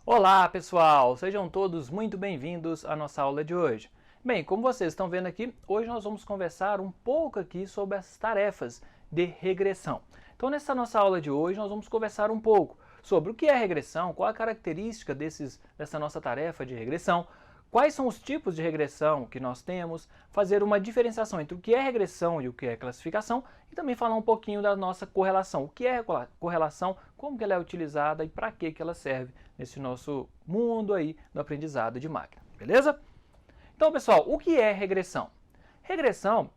Olá pessoal, sejam todos muito bem-vindos à nossa aula de hoje. Bem, como vocês estão vendo aqui, hoje nós vamos conversar um pouco aqui sobre as tarefas de regressão. Então nessa nossa aula de hoje nós vamos conversar um pouco sobre o que é regressão, qual a característica dessa nossa tarefa de regressão, quais são os tipos de regressão que nós temos, fazer uma diferenciação entre o que é regressão e o que é classificação e também falar um pouquinho da nossa correlação. O que é correlação, como que ela é utilizada e para que ela serve nesse nosso mundo aí do aprendizado de máquina, beleza? Então, pessoal, o que é regressão? Regressão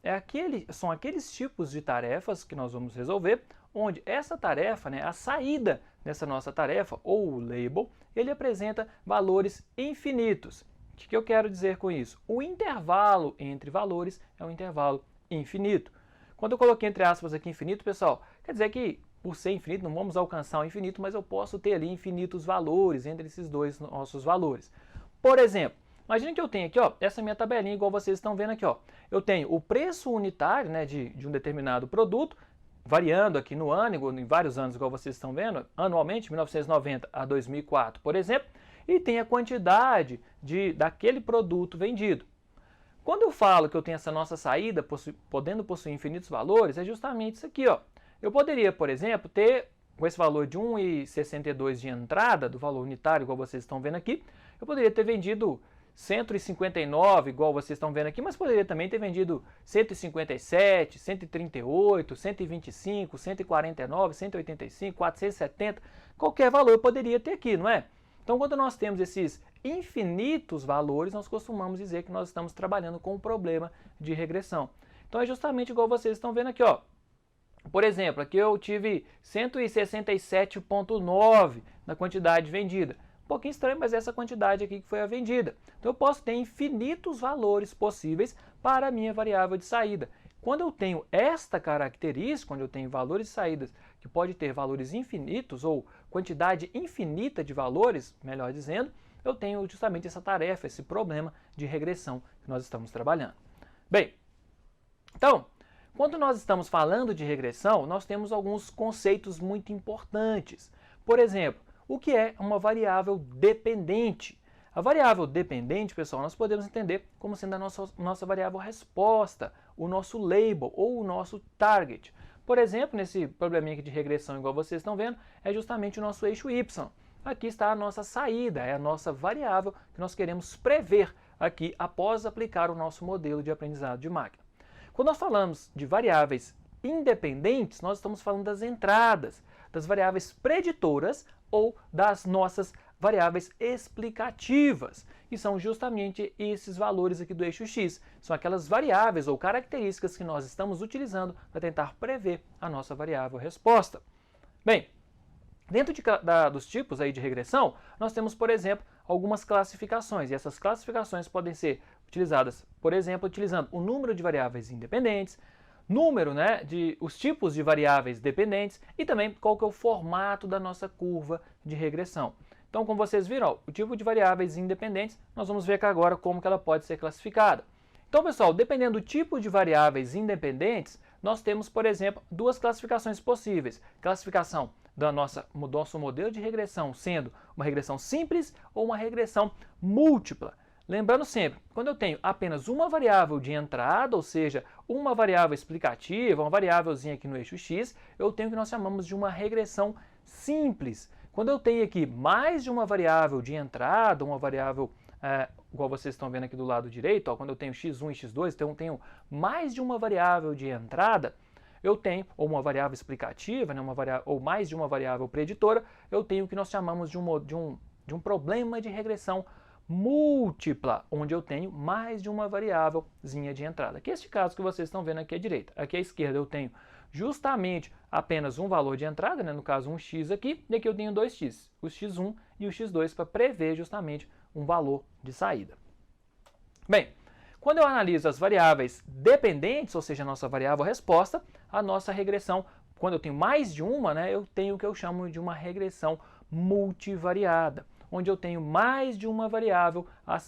são aqueles tipos de tarefas que nós vamos resolver, onde essa tarefa, a saída dessa nossa tarefa, ou o label, ele apresenta valores infinitos. O que eu quero dizer com isso? O intervalo entre valores é um intervalo infinito. Quando eu coloquei entre aspas aqui infinito, pessoal, quer dizer que por ser infinito não vamos alcançar o infinito, mas eu posso ter ali infinitos valores entre esses dois nossos valores. Por exemplo, imagine que eu tenho aqui, ó, essa minha tabelinha igual vocês estão vendo aqui, ó. Eu tenho o preço unitário, de um determinado produto, variando aqui no ano, em vários anos, igual vocês estão vendo, anualmente, 1990 a 2004, por exemplo, e tem a quantidade daquele produto vendido. Quando eu falo que eu tenho essa nossa saída podendo possuir infinitos valores, é justamente isso aqui, ó. Eu poderia, por exemplo, ter com esse valor de 1,62 de entrada, do valor unitário, igual vocês estão vendo aqui, eu poderia ter vendido 159, igual vocês estão vendo aqui, mas poderia também ter vendido 157, 138, 125, 149, 185, 470, qualquer valor eu poderia ter aqui, não é? Então, quando nós temos esses infinitos valores, nós costumamos dizer que nós estamos trabalhando com um problema de regressão. Então, é justamente igual vocês estão vendo aqui, ó. Por exemplo, aqui eu tive 167,9 na quantidade vendida. Um pouquinho estranho, mas essa quantidade aqui que foi a vendida. Então eu posso ter infinitos valores possíveis para a minha variável de saída. Quando eu tenho esta característica, quando eu tenho valores de saídas que pode ter valores infinitos ou quantidade infinita de valores, melhor dizendo, eu tenho justamente essa tarefa, esse problema de regressão que nós estamos trabalhando. Bem, então, quando nós estamos falando de regressão, nós temos alguns conceitos muito importantes. Por exemplo, o que é uma variável dependente? A variável dependente, pessoal, nós podemos entender como sendo a nossa variável resposta, o nosso label ou o nosso target. Por exemplo, nesse probleminha aqui de regressão, igual vocês estão vendo, é justamente o nosso eixo Y. Aqui está a nossa saída, é a nossa variável que nós queremos prever aqui após aplicar o nosso modelo de aprendizado de máquina. Quando nós falamos de variáveis independentes, nós estamos falando das entradas, das variáveis preditoras ou das nossas variáveis explicativas, que são justamente esses valores aqui do eixo X. São aquelas variáveis ou características que nós estamos utilizando para tentar prever a nossa variável resposta. Bem, dentro dos tipos aí de regressão, nós temos, por exemplo, algumas classificações, e essas classificações podem ser utilizadas, por exemplo, utilizando o número de variáveis independentes, os tipos de variáveis dependentes e também qual que é o formato da nossa curva de regressão. Então, como vocês viram, ó, o tipo de variáveis independentes, nós vamos ver aqui agora como que ela pode ser classificada. Então, pessoal, dependendo do tipo de variáveis independentes, nós temos, por exemplo, duas classificações possíveis. Classificação do nosso modelo de regressão sendo uma regressão simples ou uma regressão múltipla. Lembrando sempre, quando eu tenho apenas uma variável de entrada, ou seja, uma variável explicativa, uma variávelzinha aqui no eixo X, eu tenho o que nós chamamos de uma regressão simples. Quando eu tenho aqui mais de uma variável de entrada, uma variável, igual vocês estão vendo aqui do lado direito, ó, quando eu tenho x1 e x2, então eu tenho mais de uma variável de entrada, eu tenho, ou uma variável explicativa, ou mais de uma variável preditora, eu tenho o que nós chamamos de um problema de regressão múltipla, onde eu tenho mais de uma variávelzinha de entrada. Aqui é este caso que vocês estão vendo aqui à direita. Aqui à esquerda eu tenho justamente apenas um valor de entrada, no caso um x aqui, e aqui eu tenho dois x, o x1 e o x2, para prever justamente um valor de saída. Bem, quando eu analiso as variáveis dependentes, ou seja, a nossa variável resposta, a nossa regressão, quando eu tenho mais de uma, eu tenho o que eu chamo de uma regressão multivariada, onde eu tenho mais de uma variável,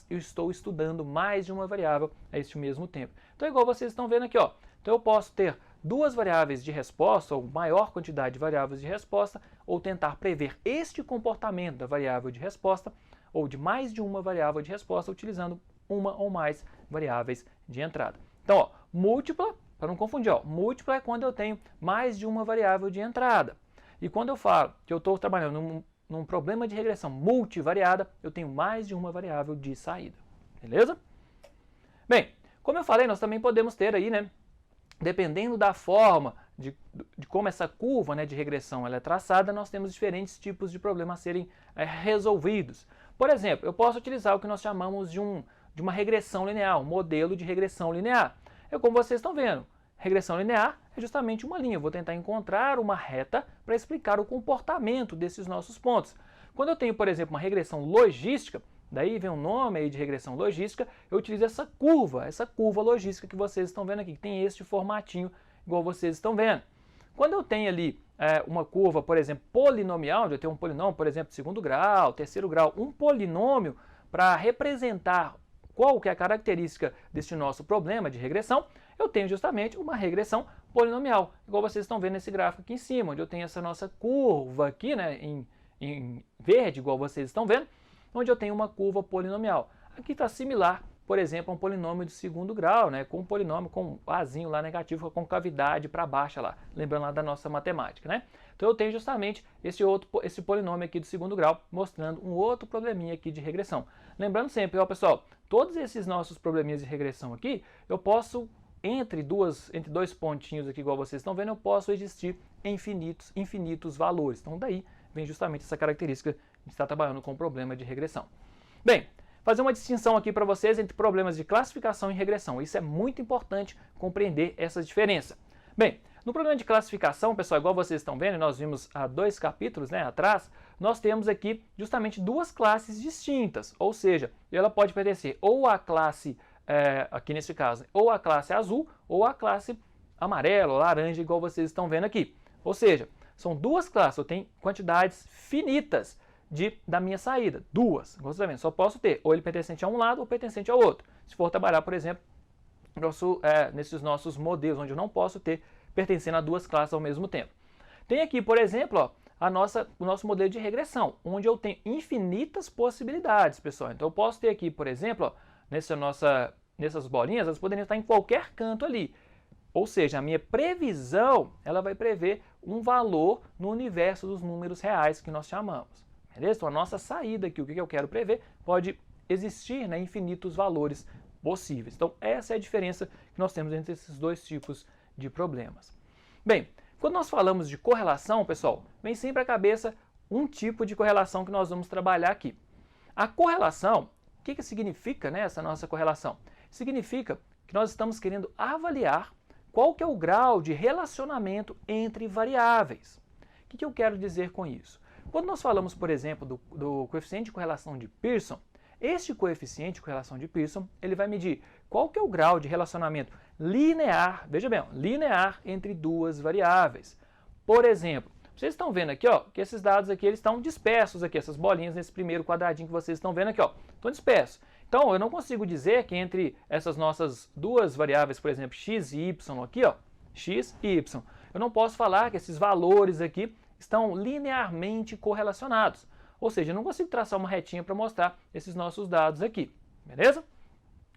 eu estou estudando mais de uma variável a este mesmo tempo. Então, igual vocês estão vendo aqui, ó, então eu posso ter duas variáveis de resposta, ou maior quantidade de variáveis de resposta, ou tentar prever este comportamento da variável de resposta, ou de mais de uma variável de resposta, utilizando uma ou mais variáveis de entrada. Então, ó, múltipla, para não confundir, ó, múltipla é quando eu tenho mais de uma variável de entrada. E quando eu falo que eu estou trabalhando num problema de regressão multivariada, eu tenho mais de uma variável de saída. Beleza? Bem, como eu falei, nós também podemos ter aí, né, dependendo da forma de como essa curva, né, de regressão ela é traçada, nós temos diferentes tipos de problemas a serem resolvidos. Por exemplo, eu posso utilizar o que nós chamamos de uma regressão linear, um modelo de regressão linear. Como vocês estão vendo, regressão linear é justamente uma linha. Eu vou tentar encontrar uma reta para explicar o comportamento desses nossos pontos. Quando eu tenho, por exemplo, uma regressão logística, daí vem o nome aí de regressão logística, eu utilizo essa curva logística que vocês estão vendo aqui, que tem este formatinho igual vocês estão vendo. Quando eu tenho ali uma curva, por exemplo, polinomial, eu tenho um polinômio, por exemplo, segundo grau, terceiro grau, um polinômio para representar qual que é a característica deste nosso problema de regressão, eu tenho justamente uma regressão polinomial, igual vocês estão vendo nesse gráfico aqui em cima, onde eu tenho essa nossa curva aqui, né, em verde, igual vocês estão vendo, onde eu tenho uma curva polinomial. Aqui está similar, por exemplo, a um polinômio de segundo grau, né, com um polinômio com um azinho lá negativo, com a concavidade para baixa lá, lembrando lá da nossa matemática, né? Então eu tenho justamente esse polinômio aqui de segundo grau, mostrando um outro probleminha aqui de regressão. Lembrando sempre, ó, pessoal, todos esses nossos probleminhas de regressão aqui, eu posso, entre dois pontinhos aqui, igual vocês estão vendo, eu posso existir infinitos valores. Então daí vem justamente essa característica de estar trabalhando com o problema de regressão. Bem, fazer uma distinção aqui para vocês entre problemas de classificação e regressão. Isso é muito importante compreender essa diferença. Bem, no problema de classificação, pessoal, igual vocês estão vendo, nós vimos há 2 capítulos, né, atrás, nós temos aqui justamente duas classes distintas, ou seja, ela pode pertencer ou à classe, aqui nesse caso, ou à classe azul, ou à classe amarela ou laranja, igual vocês estão vendo aqui. Ou seja, são duas classes, eu tenho quantidades finitas da minha saída, duas, igual vocês estão vendo, só posso ter ou ele pertencente a um lado ou pertencente ao outro. Se for trabalhar, por exemplo, nesses nossos modelos, onde eu não posso ter pertencendo a duas classes ao mesmo tempo. Tem aqui, por exemplo, ó, o nosso modelo de regressão, onde eu tenho infinitas possibilidades, pessoal. Então eu posso ter aqui, por exemplo, ó, nessas bolinhas, elas poderiam estar em qualquer canto ali. Ou seja, a minha previsão, ela vai prever um valor no universo dos números reais que nós chamamos. Beleza? Então a nossa saída aqui, o que eu quero prever, pode existir, né, infinitos valores possíveis. Então essa é a diferença que nós temos entre esses dois tipos de problemas. Bem, quando nós falamos de correlação, pessoal, vem sempre à cabeça um tipo de correlação que nós vamos trabalhar aqui. A correlação, o que significa, né, essa nossa correlação? Significa que nós estamos querendo avaliar qual que é o grau de relacionamento entre variáveis. O que eu quero dizer com isso? Quando nós falamos, por exemplo, do coeficiente de correlação de Pearson, este coeficiente de correlação de Pearson, ele vai medir qual que é o grau de relacionamento linear, veja bem, linear entre duas variáveis. Por exemplo, vocês estão vendo aqui, ó, que esses dados aqui eles estão dispersos aqui, essas bolinhas nesse primeiro quadradinho que vocês estão vendo aqui, ó, estão dispersos. Então, eu não consigo dizer que entre essas nossas duas variáveis, por exemplo, x e y aqui, ó, x e y, eu não posso falar que esses valores aqui estão linearmente correlacionados. Ou seja, eu não consigo traçar uma retinha para mostrar esses nossos dados aqui, beleza?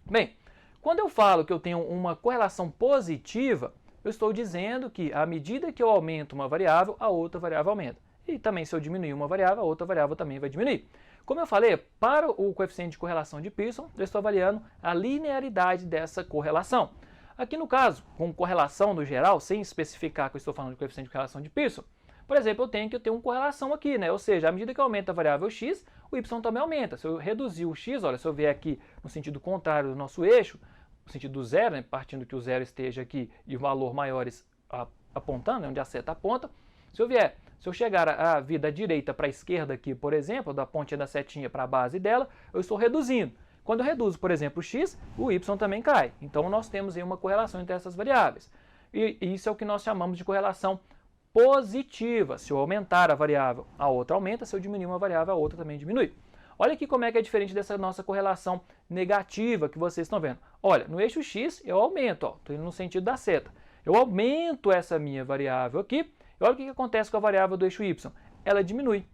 Bem, quando eu falo que eu tenho uma correlação positiva, eu estou dizendo que à medida que eu aumento uma variável, a outra variável aumenta. E também se eu diminuir uma variável, a outra variável também vai diminuir. Como eu falei, para o coeficiente de correlação de Pearson, eu estou avaliando a linearidade dessa correlação. Aqui no caso, com correlação no geral, sem especificar que eu estou falando de coeficiente de correlação de Pearson, por exemplo, eu tenho que ter uma correlação aqui, né? Ou seja, à medida que aumenta a variável x, o y também aumenta. Se eu reduzir o x, olha, se eu vier aqui no sentido contrário do nosso eixo, no sentido do zero, né? Partindo que o zero esteja aqui e o valor maiores apontando, né? Onde a seta aponta, se eu chegar a vir da direita para a esquerda aqui, por exemplo, da pontinha da setinha para a base dela, eu estou reduzindo. Quando eu reduzo, por exemplo, o x, o y também cai. Então nós temos aí uma correlação entre essas variáveis. E isso é o que nós chamamos de correlação positiva. Se eu aumentar a variável, a outra aumenta. Se eu diminuir uma variável, a outra também diminui. Olha aqui como é que é diferente dessa nossa correlação negativa que vocês estão vendo. Olha, no eixo x eu aumento, estou indo no sentido da seta. Eu aumento essa minha variável aqui, e olha o que acontece com a variável do eixo y. Ela diminui.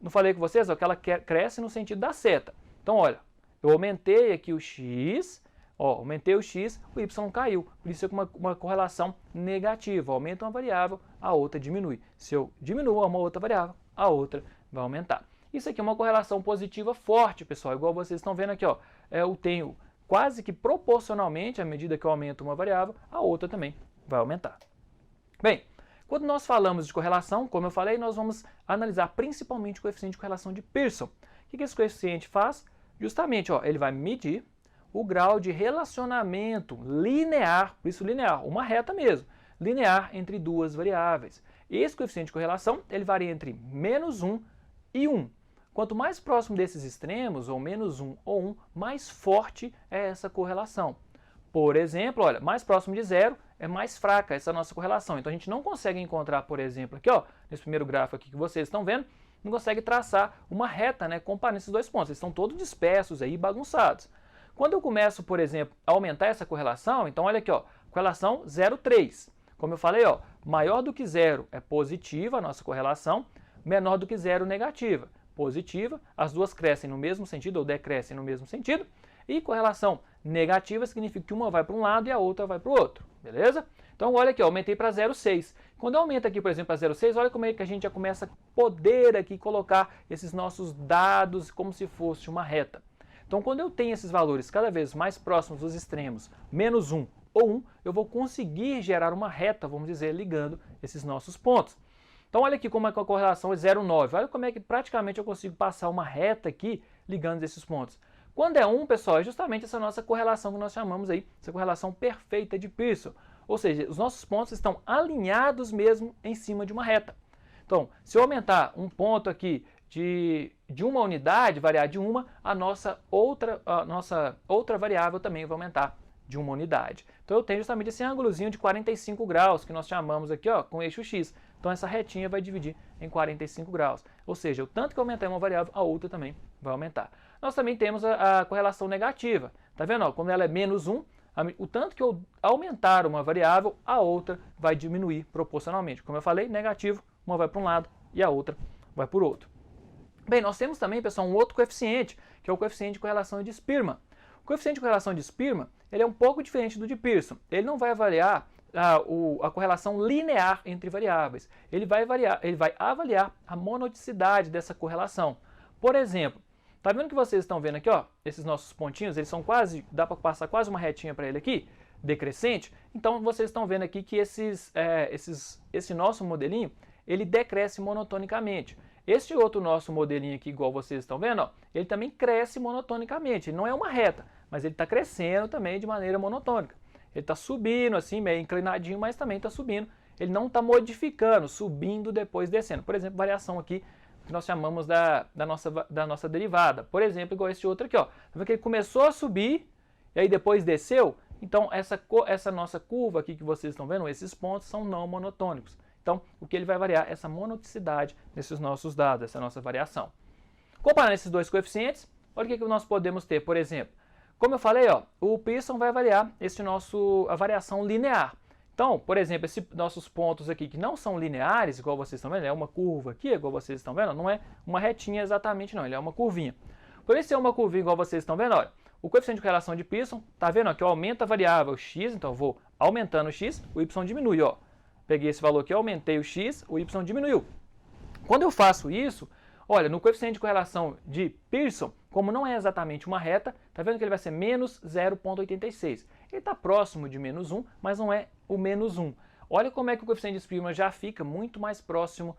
Não falei com vocês ó, que ela cresce no sentido da seta. Então, olha, eu aumentei aqui o x, ó, aumentei o x, o y caiu. Por isso é uma correlação negativa. Aumenta uma variável, a outra diminui. Se eu diminuo uma outra variável, a outra vai aumentar. Isso aqui é uma correlação positiva forte, pessoal. Igual vocês estão vendo aqui, ó, eu tenho quase que proporcionalmente, à medida que eu aumento uma variável, a outra também vai aumentar. Bem, quando nós falamos de correlação, como eu falei, nós vamos analisar principalmente o coeficiente de correlação de Pearson. O que esse coeficiente faz? Justamente, ó, ele vai medir o grau de relacionamento linear, por isso linear, uma reta mesmo, linear entre duas variáveis. Esse coeficiente de correlação, ele varia entre -1 e 1. Quanto mais próximo desses extremos, ou -1 ou 1, mais forte é essa correlação. Por exemplo, olha, mais próximo de 0 é mais fraca essa nossa correlação. Então a gente não consegue encontrar, por exemplo, aqui, ó, nesse primeiro gráfico aqui que vocês estão vendo, não consegue traçar uma reta, né, comparando esses dois pontos. Eles estão todos dispersos aí, bagunçados. Quando eu começo, por exemplo, a aumentar essa correlação, então olha aqui, ó, correlação 0,3. Como eu falei, ó, maior do que 0 é positiva a nossa correlação, menor do que 0 negativa. Positiva, as duas crescem no mesmo sentido ou decrescem no mesmo sentido, e correlação negativa significa que uma vai para um lado e a outra vai para o outro, beleza? Então olha aqui, eu aumentei para 0,6. Quando eu aumento aqui, por exemplo, para 0,6, olha como é que a gente já começa a poder aqui colocar esses nossos dados como se fosse uma reta. Então quando eu tenho esses valores cada vez mais próximos dos extremos, -1 ou 1, eu vou conseguir gerar uma reta, vamos dizer, ligando esses nossos pontos. Então olha aqui como é que a correlação é 0,9. Olha como é que praticamente eu consigo passar uma reta aqui ligando esses pontos. Quando é 1, pessoal, é justamente essa nossa correlação que nós chamamos aí, essa correlação perfeita de Pearson. Ou seja, os nossos pontos estão alinhados mesmo em cima de uma reta. Então, se eu aumentar um ponto aqui de uma unidade, variar de uma, a nossa outra variável também vai aumentar de uma unidade. Então eu tenho justamente esse ângulozinho de 45 graus, que nós chamamos aqui, ó, com eixo x. Então essa retinha vai dividir em 45 graus. Ou seja, o tanto que eu aumentar uma variável, a outra também vai aumentar. Nós também temos a correlação negativa. Tá vendo? Ó, quando ela é -1, o tanto que eu aumentar uma variável, a outra vai diminuir proporcionalmente. Como eu falei, negativo, uma vai para um lado e a outra vai para o outro. Bem, nós temos também, pessoal, um outro coeficiente, que é o coeficiente de correlação de Spearman. O coeficiente de correlação de Spearman, ele é um pouco diferente do de Pearson. Ele não vai avaliar a correlação linear entre variáveis. Ele vai avaliar a monodicidade dessa correlação. Por exemplo, tá vendo que vocês estão vendo aqui, ó, esses nossos pontinhos, eles são quase, dá para passar quase uma retinha para ele aqui, decrescente. Então vocês estão vendo aqui que esse nosso modelinho, ele decresce monotonicamente. Este outro nosso modelinho aqui, igual vocês estão vendo, ó, ele também cresce monotonicamente. Ele não é uma reta, mas ele está crescendo também de maneira monotônica. Ele está subindo assim, meio inclinadinho, mas também está subindo. Ele não está modificando, subindo depois descendo. Por exemplo, variação aqui que nós chamamos da nossa derivada. Por exemplo, igual esse outro aqui, ó. Tá vendo que ele começou a subir e aí depois desceu? Então essa nossa curva aqui que vocês estão vendo, esses pontos são não monotônicos. Então, o que ele vai variar é essa monodicidade desses nossos dados, essa nossa variação. Comparando esses dois coeficientes, olha o que nós podemos ter, por exemplo. Como eu falei, ó, o Pearson vai avaliar a variação linear. Então, por exemplo, esses nossos pontos aqui que não são lineares, igual vocês estão vendo, é uma curva aqui, igual vocês estão vendo, não é uma retinha exatamente não, ele é uma curvinha. Por isso, se é uma curvinha igual vocês estão vendo, olha, o coeficiente de correlação de Pearson, tá vendo ó, que eu aumento a variável x, então eu vou aumentando o x, o y diminui, ó. Peguei esse valor aqui, aumentei o x, o y diminuiu. Quando eu faço isso, olha, no coeficiente de correlação de Pearson, como não é exatamente uma reta, tá vendo que ele vai ser menos 0,86. Ele está próximo de -1, mas não é o -1. Olha como é que o coeficiente de Spearman já fica muito mais próximo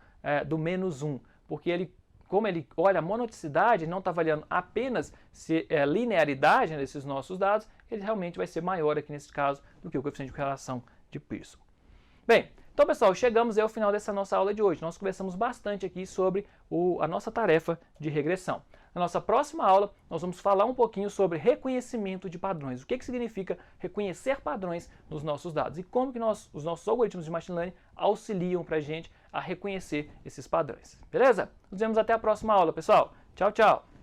do -1, porque como ele olha a monodicidade, ele não está avaliando apenas linearidade desses nossos dados, ele realmente vai ser maior aqui nesse caso do que o coeficiente de correlação de Pearson. Bem, então pessoal, chegamos ao final dessa nossa aula de hoje. Nós conversamos bastante aqui sobre a nossa tarefa de regressão. Na nossa próxima aula, nós vamos falar um pouquinho sobre reconhecimento de padrões. O que significa reconhecer padrões nos nossos dados e como que os nossos algoritmos de Machine Learning auxiliam para a gente a reconhecer esses padrões. Beleza? Nos vemos até a próxima aula, pessoal. Tchau, tchau!